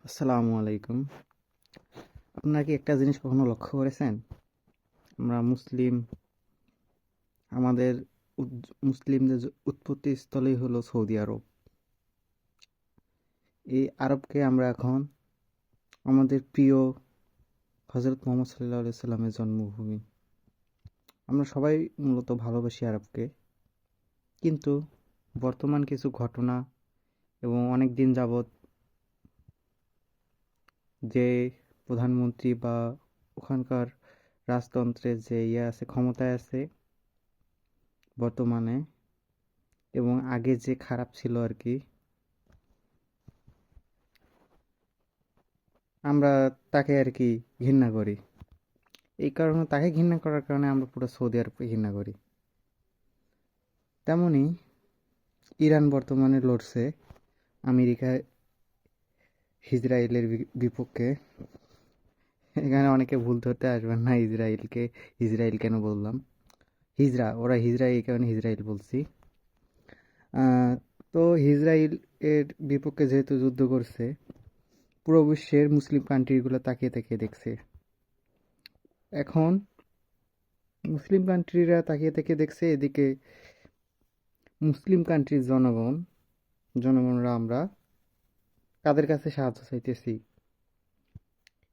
আসসালামু আলাইকুম। আপনারা কি একটা জিনিস কখনো লক্ষ্য করেছেন? আমরা মুসলিম, আমাদের মুসলিমদের উৎপত্তি স্থলই হলো সৌদি আরব। এই আরবকে আমরা এখন আমাদের প্রিয় হজরত মোহাম্মদ সাল্লাল্লাহু আলাইহি সাল্লামের জন্মভূমি। আমরা সবাই মূলত ভালোবাসি আরবকে, কিন্তু বর্তমান কিছু ঘটনা এবং অনেক দিন যাবৎ যে প্রধানমন্ত্রী বা ওখানকার রাজতন্ত্রের যে আছে, ক্ষমতায় আছে বর্তমানে, এবং আগে যে খারাপ ছিল আর কি, আমরা তাকে আর কি ঘৃণা করি। এই কারণে তাকে ঘৃণা করার কারণে আমরা পুরো সৌদি আরবকে ঘৃণা করি। তেমনি ইরান বর্তমানে লড়ছে আমেরিকা ইসরায়েলের বিপক্ষে। এখানে অনেকে ভুল ধরতে আসবেন না, ইসরায়েল কেন বললাম, ওরা হিজরা, এই কারণে ইসরায়েল বলছি। তো ইসরায়েল এর বিপক্ষে যেহেতু যুদ্ধ করছে, পুরো বিশ্বের মুসলিম কান্ট্রিগুলো তাকিয়ে তাকিয়ে দেখছে। এখন মুসলিম কান্ট্রিরা তাকিয়ে তাকিয়ে দেখছে, এদিকে মুসলিম কান্ট্রির জনগণরা আমরা কাদের কাছে সাহায্য চাইতেছি?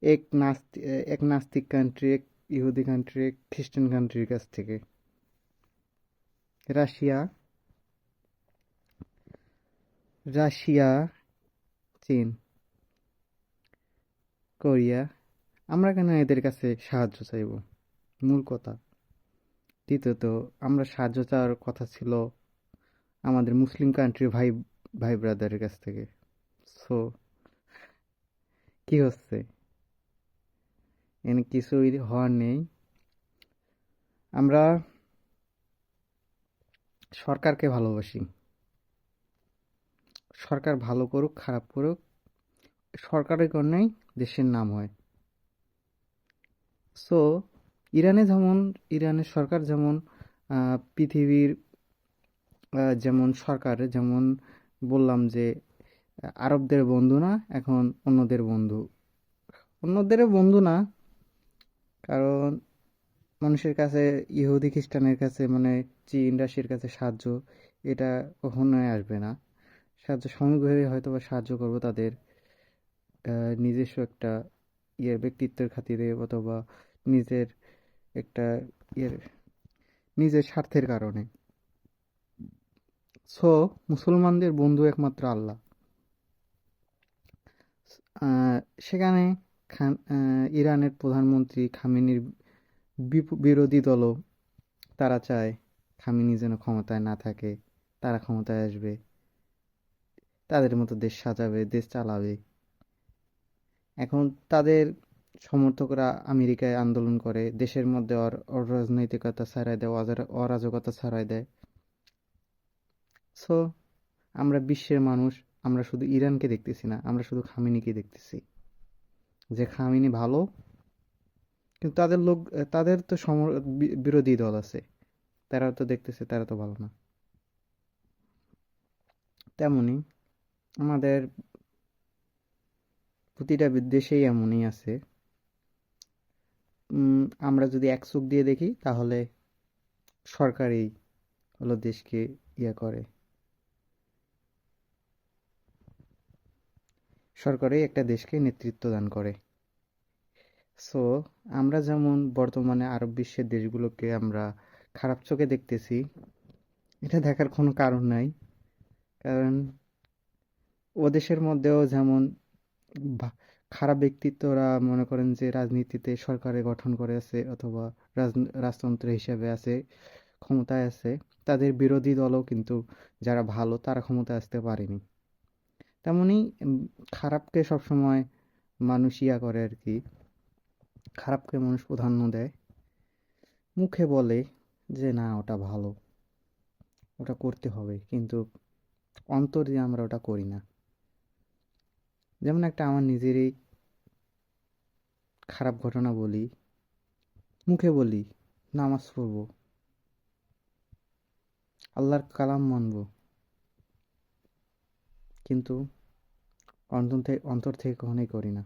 এক নাস্তিক কান্ট্রি, এক ইহুদি কান্ট্রি, এক খ্রিস্টান কান্ট্রির কাছ থেকে। রাশিয়া, রাশিয়া, চীন, কোরিয়া। আমরা কেন এদের কাছে সাহায্য চাইব? মূল কথা। দ্বিতীয়ত, আমরা সাহায্য চাওয়ার কথা ছিল আমাদের মুসলিম কান্ট্রির ভাই ভাই ব্রাদারের কাছ থেকে। সো কি হচ্ছে? এখানে কিছুই হওয়ার নেই। আমরা সরকারকে ভালোবাসি। সরকার ভালো করুক খারাপ করুক, সরকারের কারণেই দেশের নাম হয়। সো ইরানের সরকার যেমন পৃথিবীর যেমন সরকার, যেমন বললাম যে আরবদের বন্ধু না, এখন অন্যদের বন্ধু না, কারণ মানুষের কাছে, ইহুদি খ্রিস্টানের কাছে, মানে চীন রাশিয়ার কাছে সাহায্য এটা কখনোই আসবে না। সাময়িকভাবে হয়তো বা সাহায্য করবো তাদের নিজস্ব একটা ব্যক্তিত্বের খাতিরে, অথবা নিজের একটা ইয়ের নিজের স্বার্থের কারণে। সো মুসলমানদের বন্ধু একমাত্র আল্লাহ। আহ, সেখানে ইরানের প্রধানমন্ত্রী খামেনির বিরোধী দলও তারা চায় খামেনি যেন ক্ষমতায় না থাকে, তারা ক্ষমতায় আসবে, তাদের মতো দেশ সাজাবে, দেশ চালাবে। এখন তাদের সমর্থকরা আমেরিকায় আন্দোলন করে, দেশের মধ্যে অরাজনৈতিকতা ছড়ায় দেয়, অরাজকতা ছড়ায় দেয়। সো আমরা বিশ্বের মানুষ, আমরা শুধু ইরানকে দেখতেছি না, আমরা শুধু খামেনিকে দেখতেছি যে খামেনি ভালো, কিন্তু তাদের তো বিরোধী দল আছে, তারা তো দেখতেছে তারা তো ভালো না। তেমনি আমাদের প্রতিটা দেশেই এমনই আছে। আমরা যদি এক চোখ দিয়ে দেখি তাহলে সরকারই হলো দেশকে করে, সরকারই একটা দেশকে নেতৃত্ব দান করে। সো আমরা যেমন বর্তমানে আরব বিশ্বের দেশগুলোকে আমরা খারাপ চোখে দেখতেছি, এটা দেখার কোনো কারণ নাই। কারণ ও দেশের মধ্যেও যেমন ভা- খারাপ ব্যক্তিত্বরা মনে করেন যে রাজনীতিতে সরকারে গঠন করে আছে, অথবা রাজতন্ত্র হিসেবে আছে, ক্ষমতায় আছে, তাদের বিরোধী দলও কিন্তু যারা ভালো তারা ক্ষমতায় আসতে পারেনি। তেমনি খারাপকে সবসময় মানুষ করে আর কি, খারাপকে মানুষ প্রাধান্য দেয়, মুখে বলে যে না ওটা ভালো, ওটা করতে হবে, কিন্তু অন্তর দিয়ে আমরা ওটা করি না। যেমন একটা আমার নিজেরই খারাপ ঘটনা বলি, মুখে বলি নামাজ পড়বো, আল্লাহর কালাম মানবো, কিন্তু অন্তর থেকে কখনোই করি না।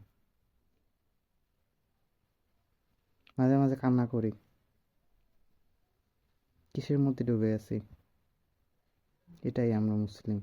মাঝে মাঝে কান্না করি, কিসের মধ্যে ডুবে আছি। এটাই আমরা মুসলিম।